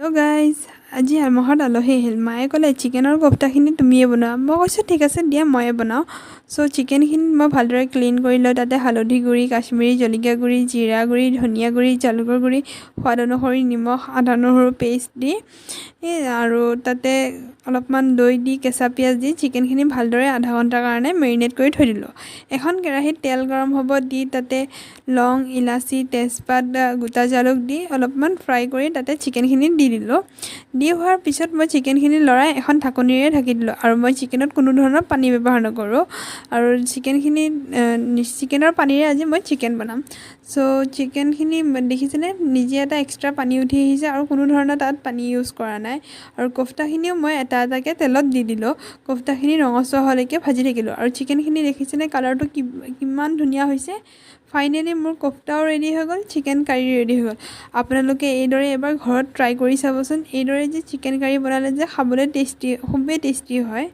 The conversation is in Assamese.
হেল্ল' গাইজ, আজি আমাৰ ঘৰত আলহী আহিল। মায়ে ক'লে চিকেনৰ কোফ্তাখিনি তুমিয়ে বনোৱা। মই কৈছোঁ ঠিক আছে দিয়া, ময়ে বনাওঁ। চ' চিকেনখিনি মই ভালদৰে ক্লিন কৰি লৈ তাতে হালধি গুড়ি, কাশ্মীৰী জলকীয়া গুড়ি, জিৰা গুড়ি, ধনিয়া গুড়ি, জালুকৰ গুড়ি, সোৱাদ অনুসৰি নিমখ, আদা নহৰু পেষ্ট দি আৰু তাতে অলপমান দৈ দি কেঁচা পিঁয়াজ দি চিকেনখিনি ভালদৰে আধা ঘণ্টাৰ কাৰণে মেৰিনেট কৰি থৈ দিলোঁ। এখন কেৰাহীত তেল গৰম হ'ব দি তাতে লং, ইলাচি, তেজপাত, গোটা জালুক দি অলপমান ফ্ৰাই কৰি তাতে চিকেনখিনি দি দিলোঁ। দি হোৱাৰ পিছত মই চিকেনখিনি লৰাই এখন ঢাকনিৰে ঢাকি দিলোঁ আৰু মই চিকেনত কোনো ধৰণৰ পানী ব্যৱহাৰ নকৰোঁ। আৰু চিকেনৰ পানীৰে আজি মই চিকেন বনাম। চ' চিকেনখিনি দেখিছেনে, নিজে এটা এক্সট্ৰা পানী উঠি আহিছে আৰু কোনো ধৰণৰ তাত পানী ইউজ কৰা নাই। আৰু কোফ্তাখিনিও মই এটা এটাকৈ তেলত দি দিলোঁ। কোফ্তাখিনি ৰঙচুৱা হোৱালৈকে ভাজি থাকিলোঁ আৰু চিকেনখিনি দেখিছেনে কালাৰটো কিমান ধুনীয়া হৈছে। ফাইনেলি মোৰ কোফ্তাও ৰেডি হৈ গ'ল, চিকেন কাৰী ৰেডি হৈ গ'ল। আপোনালোকে এইদৰে এবাৰ ঘৰত ট্ৰাই কৰি চাবচোন। এইদৰে যে চিকেন কাৰী বনালে যে খাবলৈ খুবেই টেষ্টি হয়।